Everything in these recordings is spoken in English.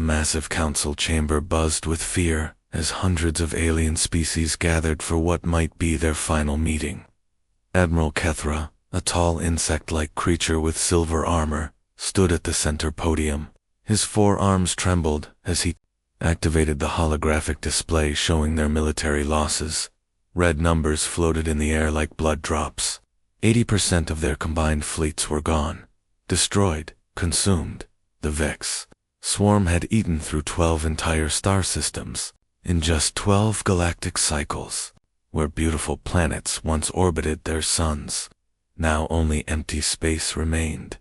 massive council chamber buzzed with fear as hundreds of alien species gathered for what might be their final meeting. Admiral Kethra, a tall insect-like creature with silver armor, stood at the center podium. His forearms trembled as he activated the holographic display showing their military losses. Red numbers floated in the air like blood drops. 80% of their combined fleets were gone. Destroyed, consumed. The Vex swarm had eaten through 12 entire star systems in just 12 galactic cycles, where beautiful planets once orbited their suns. Now only empty space remained.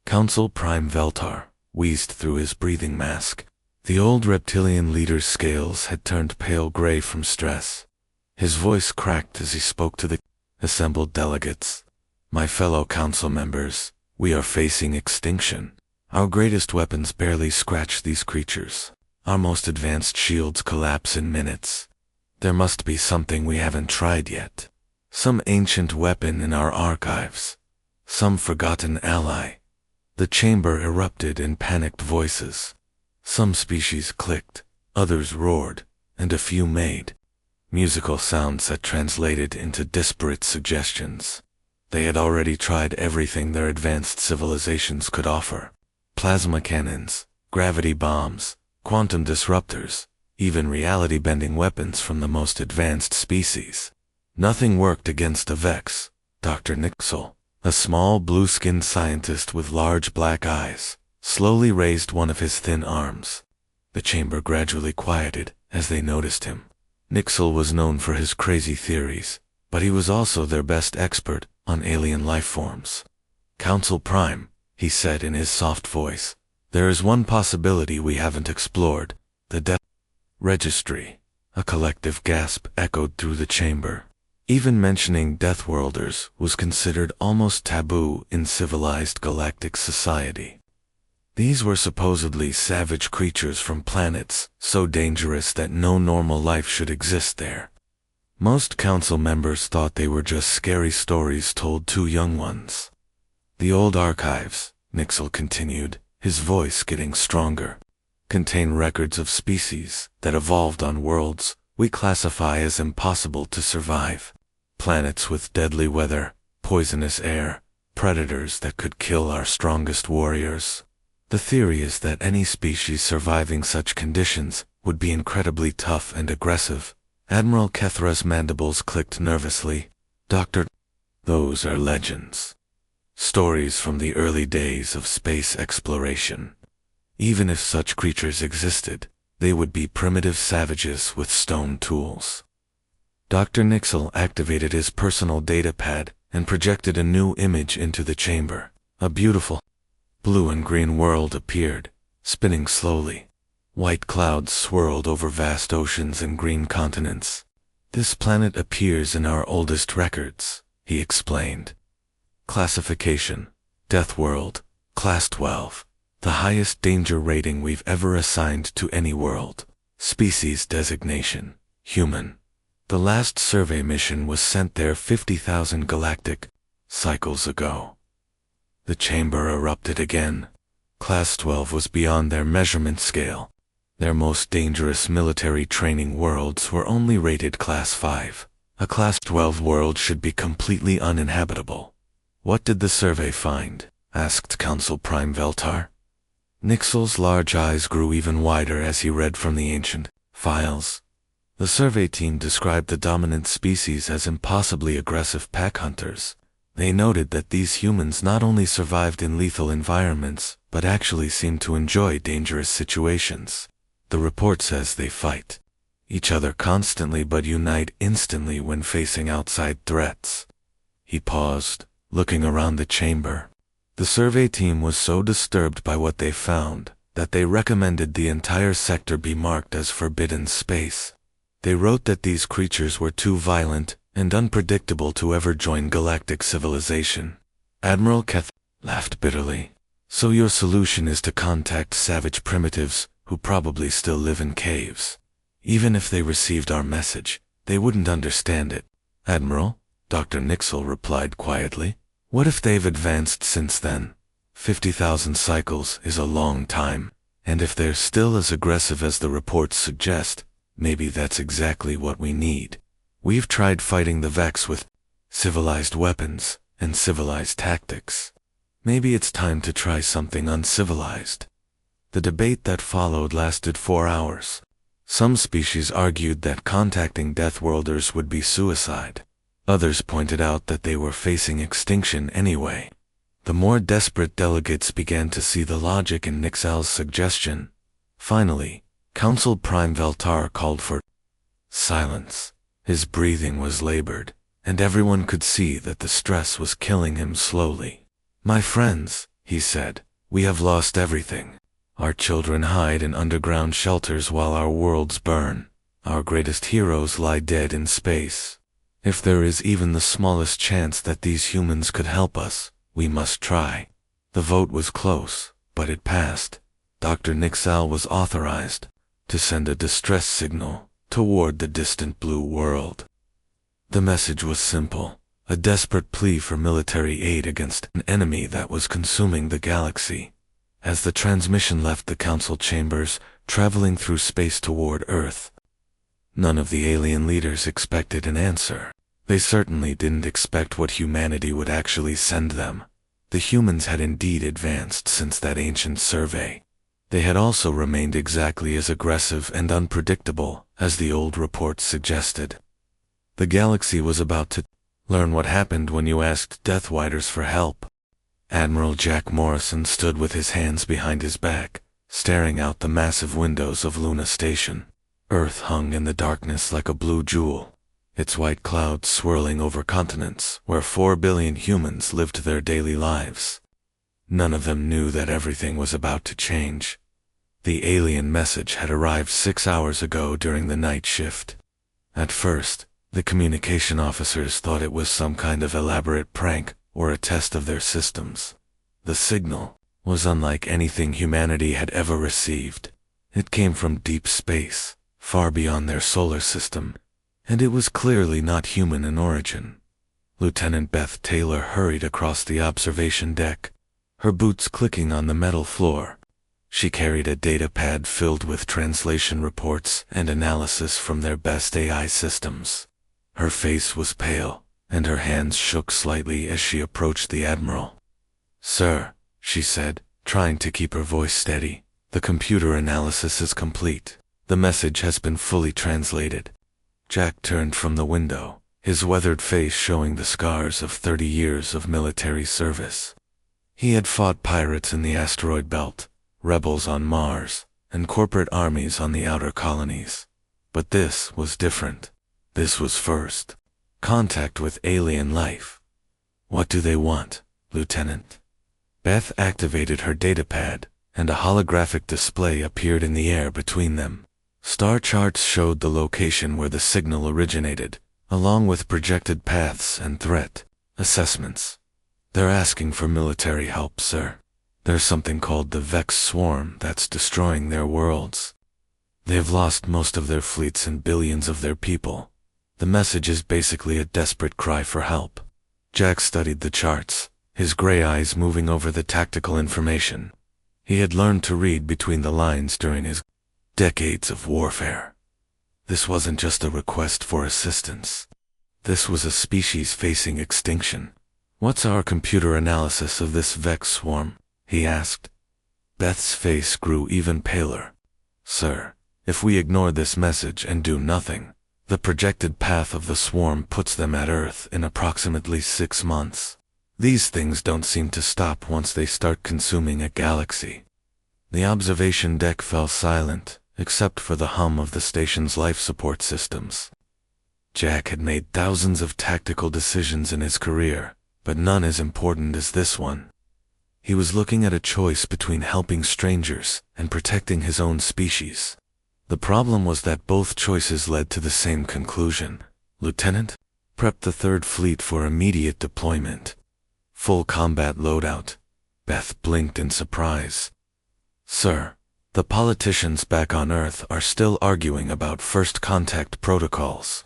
Council Prime Veltar wheezed through his breathing mask. The old reptilian leader's scales had turned pale gray from stress. His voice cracked as he spoke to the assembled delegates. My fellow council members, we are facing extinction. Our greatest weapons barely scratch these creatures. Our most advanced shields collapse in minutes. There must be something we haven't tried yet. Some ancient weapon in our archives. Some forgotten ally. The chamber erupted in panicked voices. Some species clicked, others roared, and a few made musical sounds that translated into disparate suggestions. They had already tried everything their advanced civilizations could offer. Plasma cannons, gravity bombs, quantum disruptors, even reality-bending weapons from the most advanced species. Nothing worked against the Vex. Dr. Nixel, a small blue-skinned scientist with large black eyes, slowly raised one of his thin arms. The chamber gradually quieted as they noticed him. Nixel was known for his crazy theories, but he was also their best expert on alien life forms. Council Prime, he said in his soft voice, there is one possibility we haven't explored, the Death Registry. A collective gasp echoed through the chamber. Even mentioning Deathworlders was considered almost taboo in civilized galactic society. These were supposedly savage creatures from planets so dangerous that no normal life should exist there. Most council members thought they were just scary stories told to young ones. The old archives, Nixel continued, his voice getting stronger, contain records of species that evolved on worlds we classify as impossible to survive. Planets with deadly weather, poisonous air, predators that could kill our strongest warriors. The theory is that any species surviving such conditions would be incredibly tough and aggressive. Admiral Kethra's mandibles clicked nervously. Doctor, those are legends. Stories from the early days of space exploration. Even if such creatures existed, they would be primitive savages with stone tools. Dr. Nixel activated his personal data pad and projected a new image into the chamber. A beautiful blue and green world appeared, spinning slowly. White clouds swirled over vast oceans and green continents. This planet appears in our oldest records, he explained. Classification: Death World, Class 12. The highest danger rating we've ever assigned to any world. Species designation: Human. The last survey mission was sent there 50,000 galactic cycles ago. The chamber erupted again. Class 12 was beyond their measurement scale. Their most dangerous military training worlds were only rated Class 5. A Class 12 world should be completely uninhabitable. What did the survey find? Asked Council Prime Veltar. Nixel's large eyes grew even wider as he read from the ancient files. The survey team described the dominant species as impossibly aggressive pack hunters. They noted that these humans not only survived in lethal environments, but actually seemed to enjoy dangerous situations. The report says they fight each other constantly but unite instantly when facing outside threats. He paused, looking around the chamber. The survey team was so disturbed by what they found that they recommended the entire sector be marked as forbidden space. They wrote that these creatures were too violent and unpredictable to ever join galactic civilization. Admiral Keth laughed bitterly. So your solution is to contact savage primitives who probably still live in caves. Even if they received our message, they wouldn't understand it. Admiral, Dr. Nixel replied quietly. What if they've advanced since then? 50,000 cycles is a long time. And if they're still as aggressive as the reports suggest, maybe that's exactly what we need. We've tried fighting the Vex with civilized weapons and civilized tactics. Maybe it's time to try something uncivilized. The debate that followed lasted 4 hours. Some species argued that contacting Deathworlders would be suicide. Others pointed out that they were facing extinction anyway. The more desperate delegates began to see the logic in Nixal's suggestion. Finally, Council Prime Veltar called for silence. His breathing was labored, and everyone could see that the stress was killing him slowly. "My friends," he said, "we have lost everything. Our children hide in underground shelters while our worlds burn. Our greatest heroes lie dead in space. If there is even the smallest chance that these humans could help us, we must try." The vote was close, but it passed. Dr. Nixal was authorized to send a distress signal toward the distant blue world. The message was simple, a desperate plea for military aid against an enemy that was consuming the galaxy. As the transmission left the council chambers, traveling through space toward Earth, none of the alien leaders expected an answer. They certainly didn't expect what humanity would actually send them. The humans had indeed advanced since that ancient survey. They had also remained exactly as aggressive and unpredictable as the old reports suggested. The galaxy was about to learn what happened when you asked Deathwiders for help. Admiral Jack Morrison stood with his hands behind his back, staring out the massive windows of Luna Station. Earth hung in the darkness like a blue jewel, its white clouds swirling over continents where 4 billion humans lived their daily lives. None of them knew that everything was about to change. The alien message had arrived 6 hours ago during the night shift. At first, the communication officers thought it was some kind of elaborate prank or a test of their systems. The signal was unlike anything humanity had ever received. It came from deep space, far beyond their solar system, and it was clearly not human in origin. Lieutenant Beth Taylor hurried across the observation deck, her boots clicking on the metal floor. She carried a data pad filled with translation reports and analysis from their best AI systems. Her face was pale, and her hands shook slightly as she approached the Admiral. "Sir," she said, trying to keep her voice steady, "the computer analysis is complete. The message has been fully translated." Jack turned from the window, his weathered face showing the scars of 30 years of military service. He had fought pirates in the asteroid belt, rebels on Mars, and corporate armies on the outer colonies. But this was different. This was first contact with alien life. "What do they want, Lieutenant?" Beth activated her datapad, and a holographic display appeared in the air between them. Star charts showed the location where the signal originated, along with projected paths and threat assessments. "They're asking for military help, sir. There's something called the Vex Swarm that's destroying their worlds. They've lost most of their fleets and billions of their people. The message is basically a desperate cry for help." Jack studied the charts, his gray eyes moving over the tactical information. He had learned to read between the lines during his decades of warfare. This wasn't just a request for assistance. This was a species facing extinction. "What's our computer analysis of this Vex swarm?" he asked. Beth's face grew even paler. "Sir, if we ignore this message and do nothing, the projected path of the swarm puts them at Earth in approximately 6 months. These things don't seem to stop once they start consuming a galaxy." The observation deck fell silent, except for the hum of the station's life support systems. Jack had made thousands of tactical decisions in his career, but none as important as this one. He was looking at a choice between helping strangers and protecting his own species. The problem was that both choices led to the same conclusion. "Lieutenant, prep the Third Fleet for immediate deployment. Full combat loadout." Beth blinked in surprise. "Sir, the politicians back on Earth are still arguing about first contact protocols.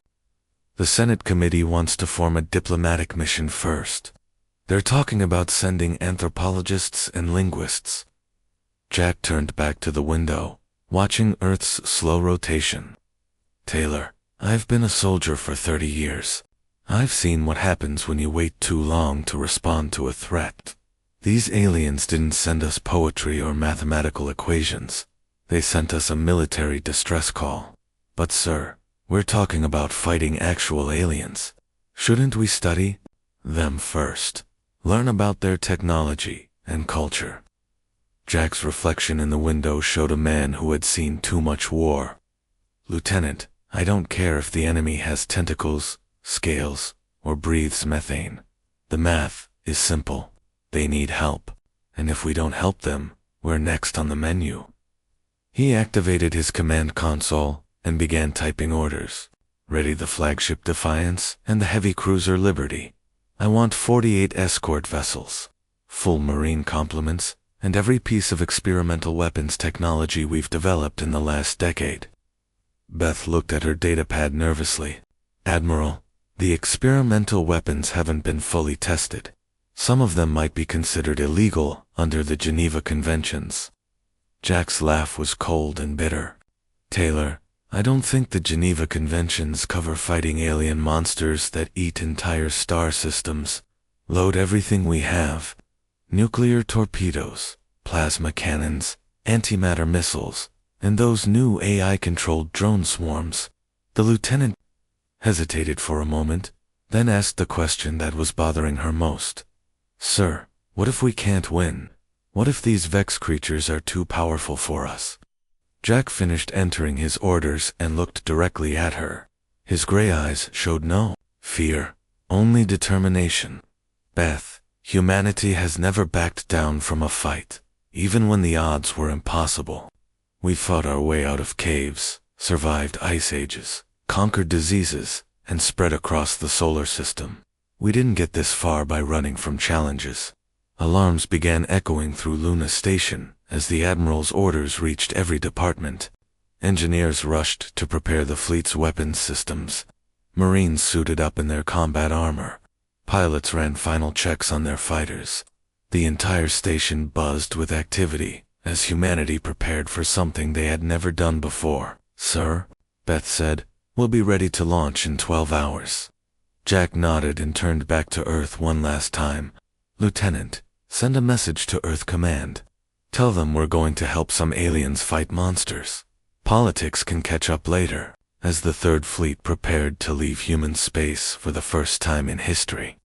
The Senate committee wants to form a diplomatic mission first. They're talking about sending anthropologists and linguists." Jack turned back to the window, watching Earth's slow rotation. Taylor, I've been a soldier for 30 years. I've seen what happens when you wait too long to respond to a threat. These aliens didn't send us poetry or mathematical equations. They sent us a military distress call. But sir, we're talking about fighting actual aliens. Shouldn't we study them first? Learn about their technology and culture. Jack's reflection in the window showed a man who had seen too much war. Lieutenant, I don't care if the enemy has tentacles, scales, or breathes methane. The math is simple. They need help. And if we don't help them, we're next on the menu. He activated his command console and began typing orders. Ready the flagship Defiance and the heavy cruiser Liberty. I want 48 escort vessels, full marine complements, and every piece of experimental weapons technology we've developed in the last decade. Beth looked at her datapad nervously. Admiral, the experimental weapons haven't been fully tested. Some of them might be considered illegal under the Geneva Conventions. Jack's laugh was cold and bitter. Taylor, I don't think the Geneva Conventions cover fighting alien monsters that eat entire star systems, load everything we have, nuclear torpedoes, plasma cannons, antimatter missiles, and those new AI-controlled drone swarms. The lieutenant hesitated for a moment, then asked the question that was bothering her most. Sir, what if we can't win? What if these Vex creatures are too powerful for us? Jack finished entering his orders and looked directly at her. His gray eyes showed no fear, only determination. Beth, humanity has never backed down from a fight, even when the odds were impossible. We fought our way out of caves, survived ice ages, conquered diseases, and spread across the solar system. We didn't get this far by running from challenges. Alarms began echoing through Luna Station as the Admiral's orders reached every department. Engineers rushed to prepare the fleet's weapons systems. Marines suited up in their combat armor. Pilots ran final checks on their fighters. The entire station buzzed with activity as humanity prepared for something they had never done before. Sir, Beth said, we'll be ready to launch in 12 hours. Jack nodded and turned back to Earth one last time. Lieutenant, send a message to Earth Command. Tell them we're going to help some aliens fight monsters. Politics can catch up later, as the Third Fleet prepared to leave human space for the first time in history.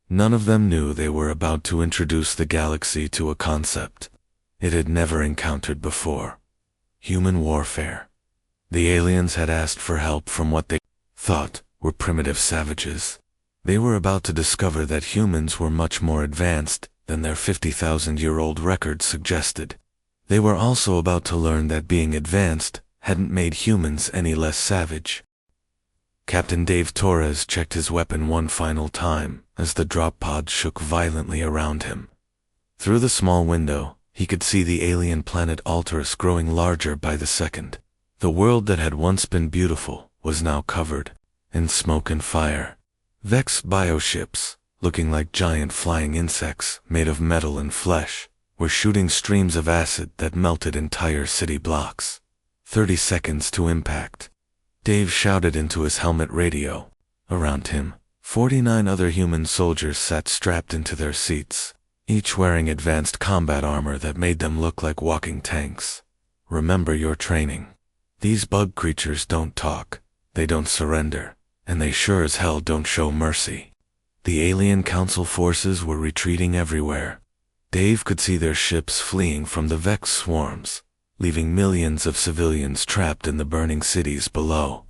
None of them knew they were about to introduce the galaxy to a concept it had never encountered before. Human warfare. The aliens had asked for help from what they thought were primitive savages. They were about to discover that humans were much more advanced than their 50,000-year-old record suggested. They were also about to learn that being advanced hadn't made humans any less savage. Captain Dave Torres checked his weapon one final time as the drop pod shook violently around him. Through the small window, he could see the alien planet Alterus growing larger by the second. The world that had once been beautiful was now covered in smoke and fire. Vex bioships, looking like giant flying insects made of metal and flesh, were shooting streams of acid that melted entire city blocks. 30 seconds to impact. Dave shouted into his helmet radio. Around him, 49 other human soldiers sat strapped into their seats, each wearing advanced combat armor that made them look like walking tanks. Remember your training. These bug creatures don't talk, they don't surrender, and they sure as hell don't show mercy. The alien council forces were retreating everywhere. Dave could see their ships fleeing from the Vex swarms, leaving millions of civilians trapped in the burning cities below.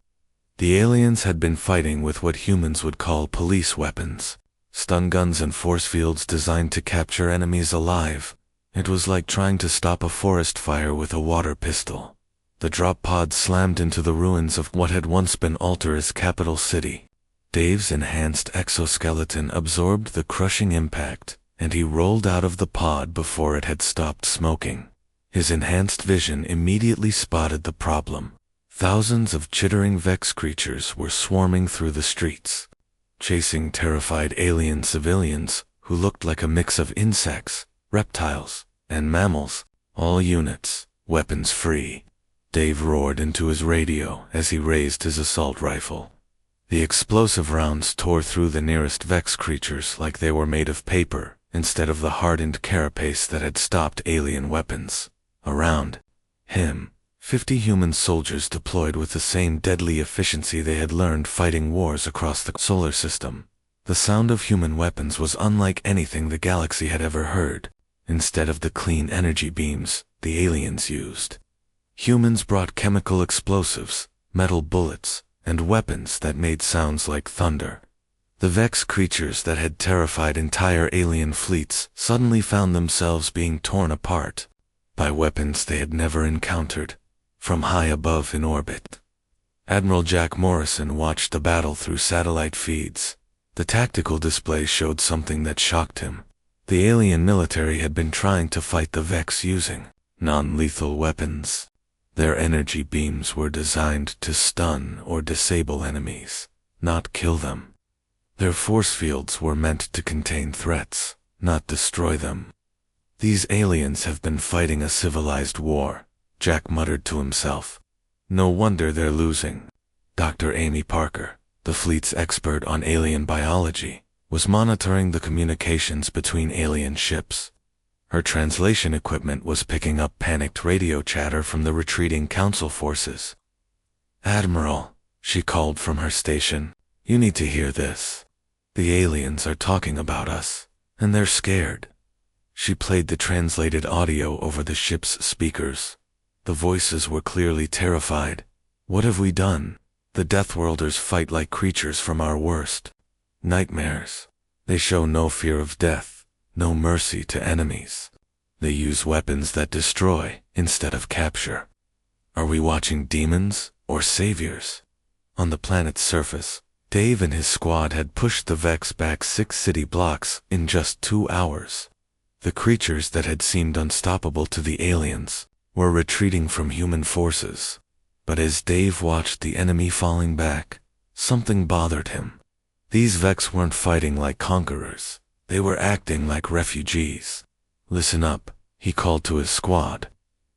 The aliens had been fighting with what humans would call police weapons, stun guns and force fields designed to capture enemies alive. It was like trying to stop a forest fire with a water pistol. The drop pod slammed into the ruins of what had once been Alterus' capital city. Dave's enhanced exoskeleton absorbed the crushing impact, and he rolled out of the pod before it had stopped smoking. His enhanced vision immediately spotted the problem. Thousands of chittering Vex creatures were swarming through the streets, chasing terrified alien civilians who looked like a mix of insects, reptiles, and mammals. All units, weapons free. Dave roared into his radio as he raised his assault rifle. The explosive rounds tore through the nearest Vex creatures like they were made of paper, instead of the hardened carapace that had stopped alien weapons. Around him, 50 human soldiers deployed with the same deadly efficiency they had learned fighting wars across the solar system. The sound of human weapons was unlike anything the galaxy had ever heard. Instead of the clean energy beams the aliens used, humans brought chemical explosives, metal bullets, and weapons that made sounds like thunder. The Vex creatures that had terrified entire alien fleets suddenly found themselves being torn apart by weapons they had never encountered from high above in orbit. Admiral Jack Morrison watched the battle through satellite feeds. The tactical display showed something that shocked him. The alien military had been trying to fight the Vex using non-lethal weapons. Their energy beams were designed to stun or disable enemies, not kill them. Their force fields were meant to contain threats, not destroy them. These aliens have been fighting a civilized war, Jack muttered to himself. No wonder they're losing. Dr. Amy Parker, the fleet's expert on alien biology, was monitoring the communications between alien ships. Her translation equipment was picking up panicked radio chatter from the retreating Council forces. "Admiral," she called from her station, "you need to hear this. The aliens are talking about us, and they're scared." She played the translated audio over the ship's speakers. The voices were clearly terrified. "What have we done? The Deathworlders fight like creatures from our worst nightmares. They show no fear of death, no mercy to enemies. They use weapons that destroy instead of capture. Are we watching demons or saviors?" On the planet's surface, Dave and his squad had pushed the Vex back 6 city blocks in just 2 hours. The creatures that had seemed unstoppable to the aliens were retreating from human forces. But as Dave watched the enemy falling back, something bothered him. These Vex weren't fighting like conquerors. They were acting like refugees. "Listen up," he called to his squad.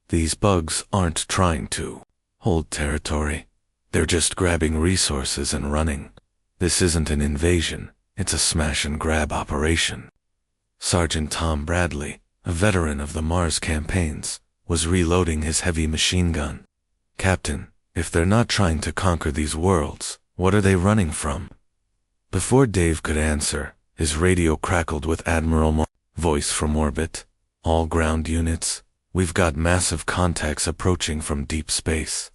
"These bugs aren't trying to hold territory. They're just grabbing resources and running. This isn't an invasion, it's a smash-and-grab operation." Sergeant Tom Bradley, a veteran of the Mars campaigns, was reloading his heavy machine gun. "Captain, if they're not trying to conquer these worlds, what are they running from?" Before Dave could answer, his radio crackled with Admiral Mo's voice from orbit. "All ground units, we've got massive contacts approaching from deep space.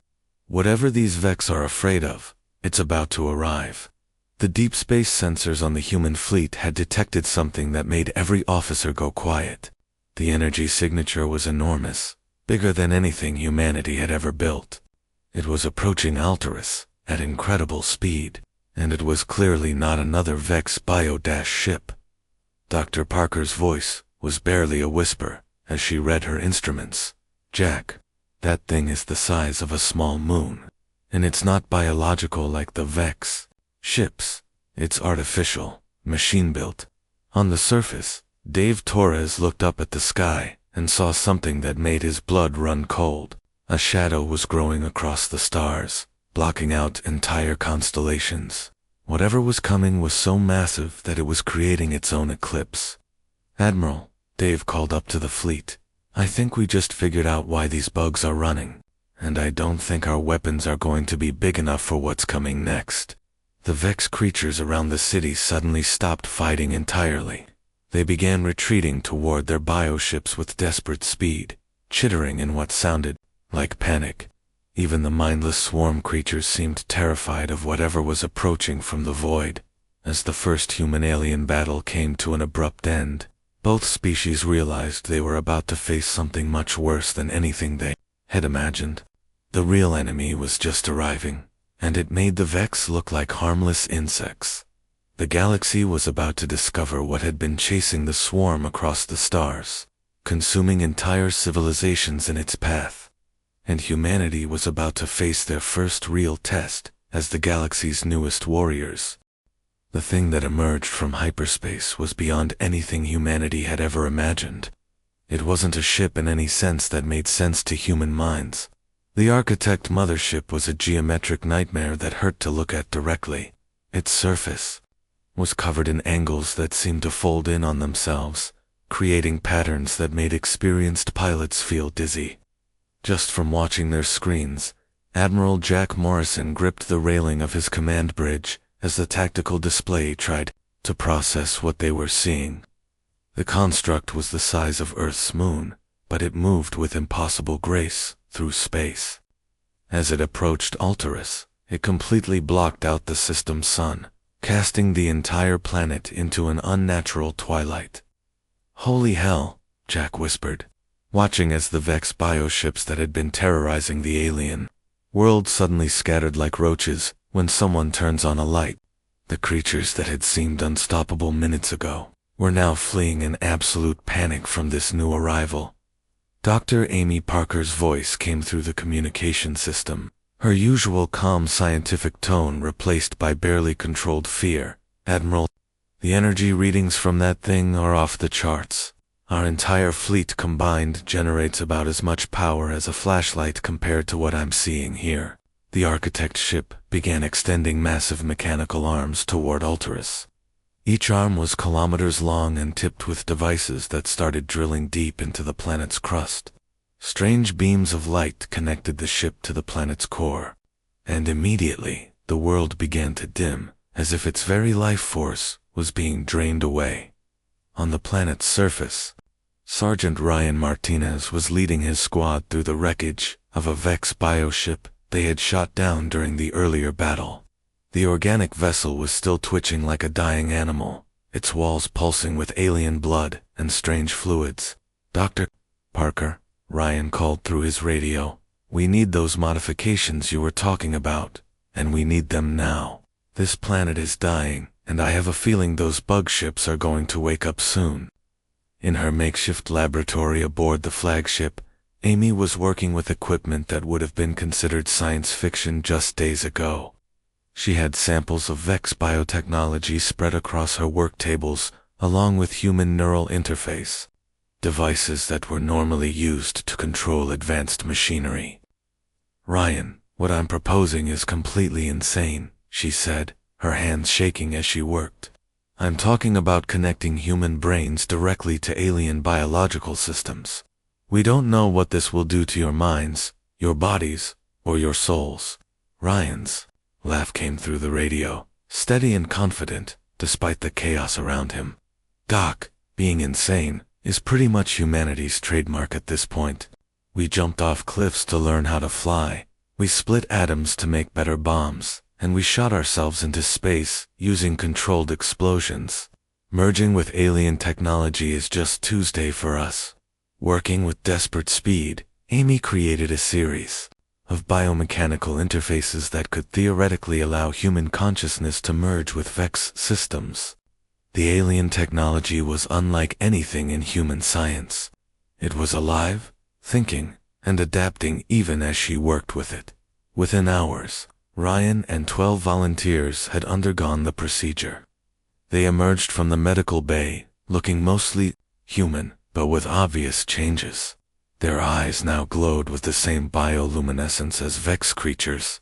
Whatever these Vex are afraid of, it's about to arrive." The deep space sensors on the human fleet had detected something that made every officer go quiet. The energy signature was enormous, bigger than anything humanity had ever built. It was approaching Altaris at incredible speed, and it was clearly not another Vex bio-ship. Dr. Parker's voice was barely a whisper as she read her instruments. "Jack, that thing is the size of a small moon, and it's not biological like the Vex ships. It's artificial, machine-built." On the surface, Dave Torres looked up at the sky and saw something that made his blood run cold. A shadow was growing across the stars, blocking out entire constellations. Whatever was coming was so massive that it was creating its own eclipse. "Admiral," Dave called up to the fleet, "I think we just figured out why these bugs are running, and I don't think our weapons are going to be big enough for what's coming next." The Vex creatures around the city suddenly stopped fighting entirely. They began retreating toward their bioships with desperate speed, chittering in what sounded like panic. Even the mindless swarm creatures seemed terrified of whatever was approaching from the void. As the first human-alien battle came to an abrupt end, both species realized they were about to face something much worse than anything they had imagined. The real enemy was just arriving, and it made the Vex look like harmless insects. The galaxy was about to discover what had been chasing the swarm across the stars, consuming entire civilizations in its path. And humanity was about to face their first real test as the galaxy's newest warriors. The thing that emerged from hyperspace was beyond anything humanity had ever imagined. It wasn't a ship in any sense that made sense to human minds. The architect mothership was a geometric nightmare that hurt to look at directly. Its surface was covered in angles that seemed to fold in on themselves, creating patterns that made experienced pilots feel dizzy. Just from watching their screens, Admiral Jack Morrison gripped the railing of his command bridge as the tactical display tried to process what they were seeing. The construct was the size of Earth's moon, but it moved with impossible grace through space. As it approached Altaris, it completely blocked out the system's sun, casting the entire planet into an unnatural twilight. "Holy hell," Jack whispered, watching as the Vex bioships that had been terrorizing the alien world suddenly scattered like roaches when someone turns on a light. The creatures that had seemed unstoppable minutes ago were now fleeing in absolute panic from this new arrival. Dr. Amy Parker's voice came through the communication system, her usual calm scientific tone replaced by barely controlled fear. "Admiral, the energy readings from that thing are off the charts. Our entire fleet combined generates about as much power as a flashlight compared to what I'm seeing here." The architect ship began extending massive mechanical arms toward Altaris. Each arm was kilometers long and tipped with devices that started drilling deep into the planet's crust. Strange beams of light connected the ship to the planet's core, and immediately the world began to dim, as if its very life force was being drained away. On the planet's surface, Sergeant Ryan Martinez was leading his squad through the wreckage of a Vex bioship they had shot down during the earlier battle. The organic vessel was still twitching like a dying animal, its walls pulsing with alien blood and strange fluids. "Dr. Parker," Ryan called through his radio, "we need those modifications you were talking about, and we need them now. This planet is dying, and I have a feeling those bug ships are going to wake up soon." In her makeshift laboratory aboard the flagship, Amy was working with equipment that would have been considered science fiction just days ago. She had samples of Vex biotechnology spread across her work tables, along with human neural interface, devices that were normally used to control advanced machinery. "Ryan, what I'm proposing is completely insane," she said, her hands shaking as she worked. "I'm talking about connecting human brains directly to alien biological systems. We don't know what this will do to your minds, your bodies, or your souls." Ryan's laugh came through the radio, steady and confident, despite the chaos around him. "Doc, being insane is pretty much humanity's trademark at this point. We jumped off cliffs to learn how to fly, we split atoms to make better bombs, and we shot ourselves into space using controlled explosions. Merging with alien technology is just Tuesday for us." Working with desperate speed, Amy created a series of biomechanical interfaces that could theoretically allow human consciousness to merge with Vex systems. The alien technology was unlike anything in human science. It was alive, thinking, and adapting even as she worked with it. Within hours, Ryan and 12 volunteers had undergone the procedure. They emerged from the medical bay, looking mostly human, but with obvious changes. Their eyes now glowed with the same bioluminescence as Vex creatures.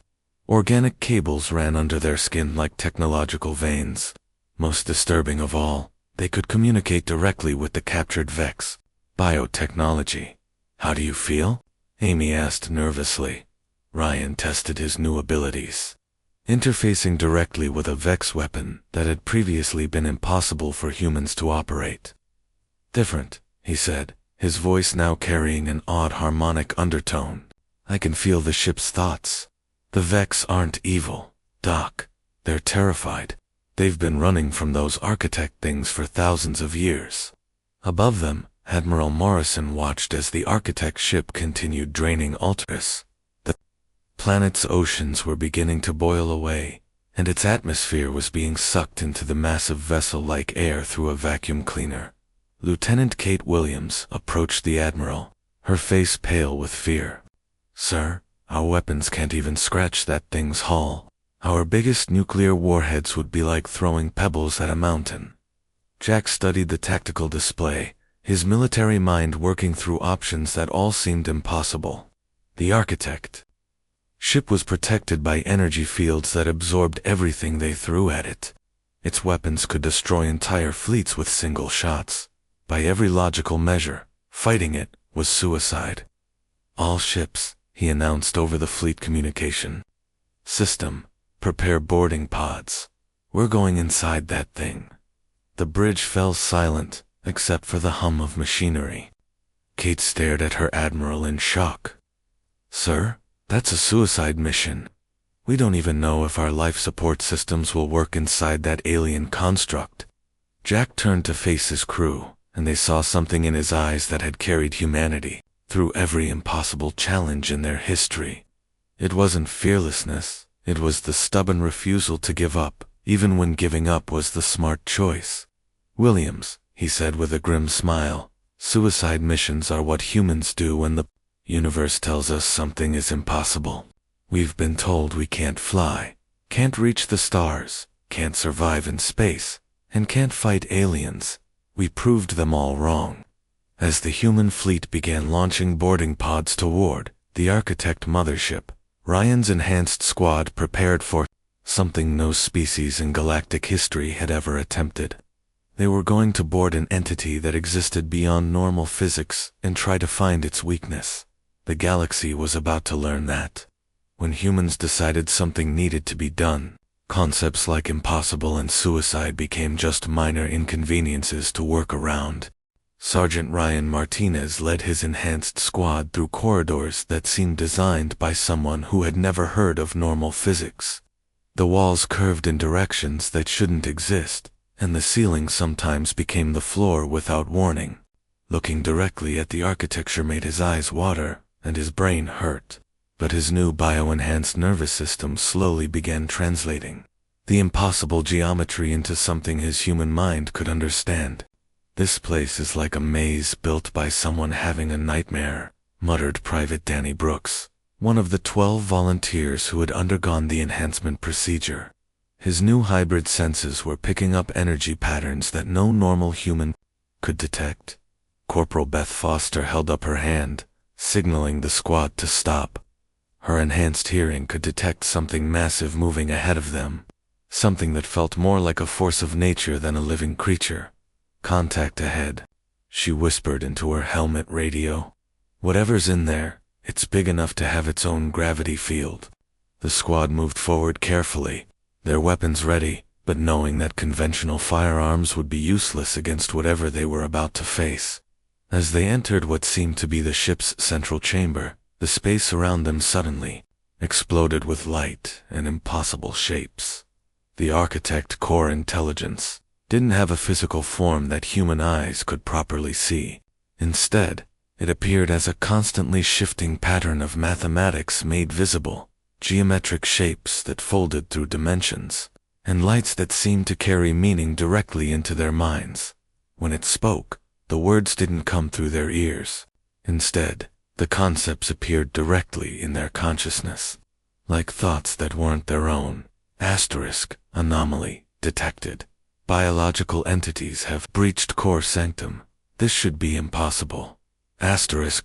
Organic cables ran under their skin like technological veins. Most disturbing of all, they could communicate directly with the captured Vex biotechnology. "How do you feel?" Amy asked nervously. Ryan tested his new abilities, interfacing directly with a Vex weapon that had previously been impossible for humans to operate. "Different," he said, his voice now carrying an odd harmonic undertone. "I can feel the ship's thoughts. The Vex aren't evil, Doc. They're terrified. They've been running from those architect things for thousands of years." Above them, Admiral Morrison watched as the architect ship continued draining Altaris. The planet's oceans were beginning to boil away, and its atmosphere was being sucked into the massive vessel like air through a vacuum cleaner. Lieutenant Kate Williams approached the Admiral, her face pale with fear. "Sir, our weapons can't even scratch that thing's hull. Our biggest nuclear warheads would be like throwing pebbles at a mountain." Jack studied the tactical display, his military mind working through options that all seemed impossible. The architect ship was protected by energy fields that absorbed everything they threw at it. Its weapons could destroy entire fleets with single shots. By every logical measure, fighting it was suicide. All ships, he announced over the fleet communication system, prepare boarding pods. We're going inside that thing. The bridge fell silent, except for the hum of machinery. Kate stared at her admiral in shock. Sir, that's a suicide mission. We don't even know if our life support systems will work inside that alien construct. Jack turned to face his crew, and they saw something in his eyes that had carried humanity through every impossible challenge in their history. It wasn't fearlessness, it was the stubborn refusal to give up, even when giving up was the smart choice. Williams, he said with a grim smile, suicide missions are what humans do when the universe tells us something is impossible. We've been told we can't fly, can't reach the stars, can't survive in space, and can't fight aliens. We proved them all wrong. As the human fleet began launching boarding pods toward the Architect mothership, Ryan's enhanced squad prepared for something no species in galactic history had ever attempted. They were going to board an entity that existed beyond normal physics and try to find its weakness. The galaxy was about to learn that. When humans decided something needed to be done, concepts like impossible and suicide became just minor inconveniences to work around. Sergeant Ryan Martinez led his enhanced squad through corridors that seemed designed by someone who had never heard of normal physics. The walls curved in directions that shouldn't exist, and the ceiling sometimes became the floor without warning. Looking directly at the architecture made his eyes water, and his brain hurt. But his new bio-enhanced nervous system slowly began translating the impossible geometry into something his human mind could understand. This place is like a maze built by someone having a nightmare, muttered Private Danny Brooks, one of the 12 volunteers who had undergone the enhancement procedure. His new hybrid senses were picking up energy patterns that no normal human could detect. Corporal Beth Foster held up her hand, signaling the squad to stop. Her enhanced hearing could detect something massive moving ahead of them, something that felt more like a force of nature than a living creature. Contact ahead, she whispered into her helmet radio. Whatever's in there, it's big enough to have its own gravity field. The squad moved forward carefully, their weapons ready, but knowing that conventional firearms would be useless against whatever they were about to face. As they entered what seemed to be the ship's central chamber, the space around them suddenly exploded with light and impossible shapes. The architect core intelligence didn't have a physical form that human eyes could properly see. Instead, it appeared as a constantly shifting pattern of mathematics made visible, geometric shapes that folded through dimensions, and lights that seemed to carry meaning directly into their minds. When it spoke, the words didn't come through their ears. Instead, the concepts appeared directly in their consciousness, like thoughts that weren't their own. Anomaly detected. Biological entities have breached core sanctum. This should be impossible.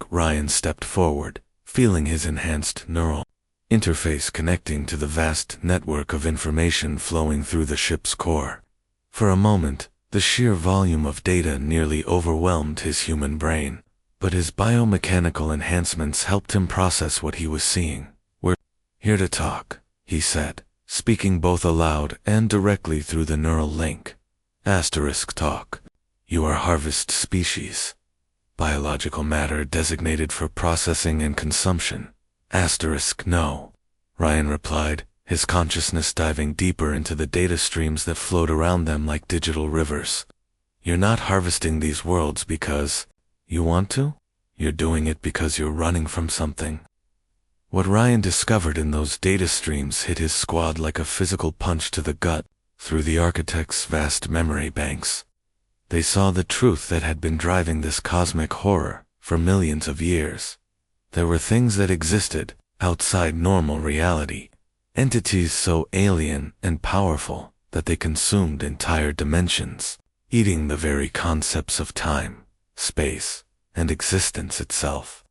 Ryan stepped forward, feeling his enhanced neural interface connecting to the vast network of information flowing through the ship's core. For a moment, the sheer volume of data nearly overwhelmed his human brain, but his biomechanical enhancements helped him process what he was seeing. We're here to talk, he said, speaking both aloud and directly through the neural link. Talk. You are harvest species. Biological matter designated for processing and consumption. No. Ryan replied, his consciousness diving deeper into the data streams that flowed around them like digital rivers. You're not harvesting these worlds because you want to? You're doing it because you're running from something. What Ryan discovered in those data streams hit his squad like a physical punch to the gut through the architect's vast memory banks. They saw the truth that had been driving this cosmic horror for millions of years. There were things that existed outside normal reality, entities so alien and powerful that they consumed entire dimensions, eating the very concepts of time, space, and existence itself.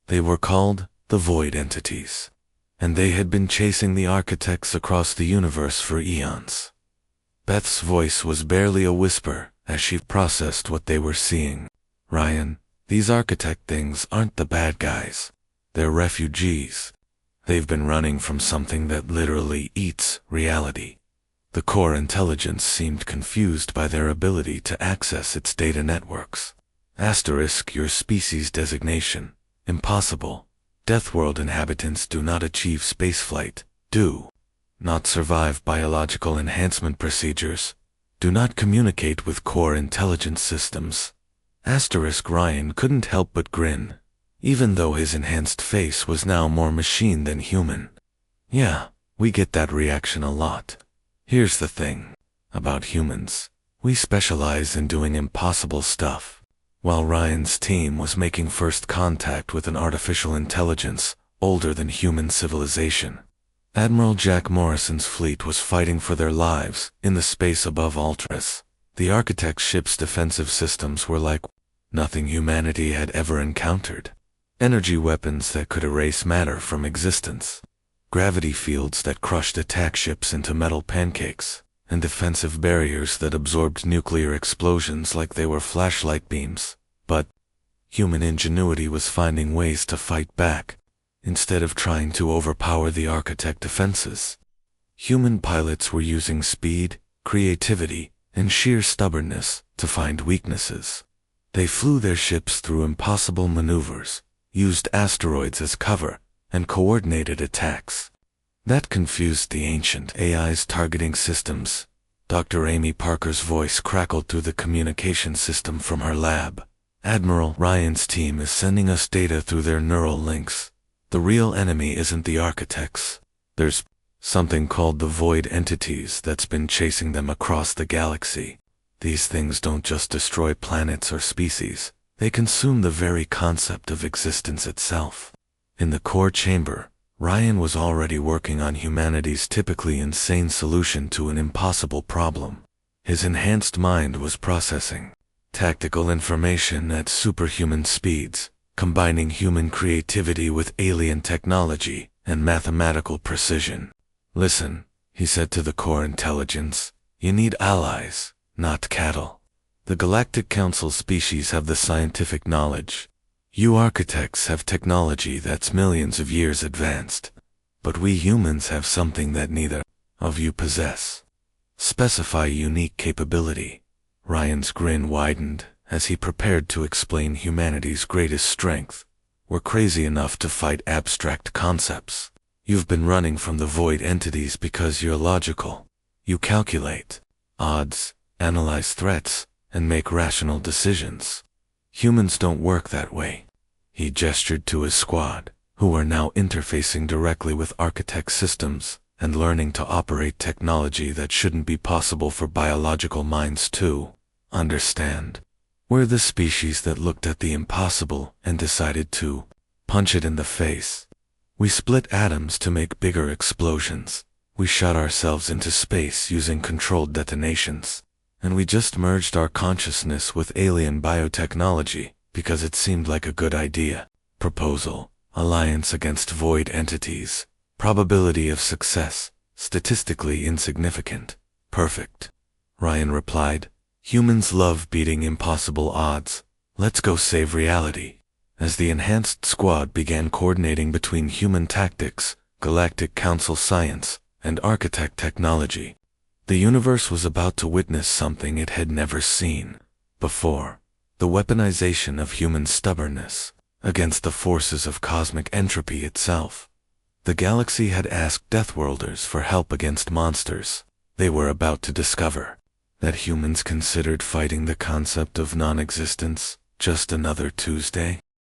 They were called the Void Entities, and they had been chasing the architects across the universe for eons. Beth's voice was barely a whisper as she processed what they were seeing. Ryan, these architect things aren't the bad guys. They're refugees. They've been running from something that literally eats reality. The core intelligence seemed confused by their ability to access its data networks. Asterisk your species designation. Impossible. Deathworld inhabitants do not achieve spaceflight, do not survive biological enhancement procedures, do not communicate with core intelligence systems. Asterisk Ryan couldn't help but grin, even though his enhanced face was now more machine than human. Yeah, we get that reaction a lot. Here's the thing about humans. We specialize in doing impossible stuff. While Ryan's team was making first contact with an artificial intelligence older than human civilization, Admiral Jack Morrison's fleet was fighting for their lives in the space above Ultras. The architect's ship's defensive systems were like nothing humanity had ever encountered. Energy weapons that could erase matter from existence, gravity fields that crushed attack ships into metal pancakes, and defensive barriers that absorbed nuclear explosions like they were flashlight beams. But human ingenuity was finding ways to fight back, instead of trying to overpower the architect defenses. Human pilots were using speed, creativity, and sheer stubbornness to find weaknesses. They flew their ships through impossible maneuvers, used asteroids as cover, and coordinated attacks. That confused the ancient AI's targeting systems. Dr. Amy Parker's voice crackled through the communication system from her lab. Admiral Ryan's team is sending us data through their neural links. The real enemy isn't the architects. There's something called the Void Entities that's been chasing them across the galaxy. These things don't just destroy planets or species. They consume the very concept of existence itself. In the core chamber, Ryan was already working on humanity's typically insane solution to an impossible problem. His enhanced mind was processing tactical information at superhuman speeds, combining human creativity with alien technology and mathematical precision. Listen, he said to the core intelligence, you need allies, not cattle. The Galactic Council species have the scientific knowledge. You architects have technology that's millions of years advanced. But we humans have something that neither of you possess. Specify unique capability. Ryan's grin widened as he prepared to explain humanity's greatest strength. We're crazy enough to fight abstract concepts. You've been running from the void entities because you're logical. You calculate odds, analyze threats, and make rational decisions. Humans don't work that way. He gestured to his squad, who were now interfacing directly with architect systems and learning to operate technology that shouldn't be possible for biological minds to understand. We're the species that looked at the impossible and decided to punch it in the face. We split atoms to make bigger explosions. We shot ourselves into space using controlled detonations. And we just merged our consciousness with alien biotechnology because it seemed like a good idea. Proposal: alliance against void entities. Probability of success: statistically insignificant. Perfect. Ryan replied. Humans love beating impossible odds. Let's go save reality. As the enhanced squad began coordinating between human tactics, Galactic Council science, and architect technology, the universe was about to witness something it had never seen before. The weaponization of human stubbornness against the forces of cosmic entropy itself. The galaxy had asked Deathworlders for help against monsters. They were about to discover that humans considered fighting the concept of non-existence just another Tuesday.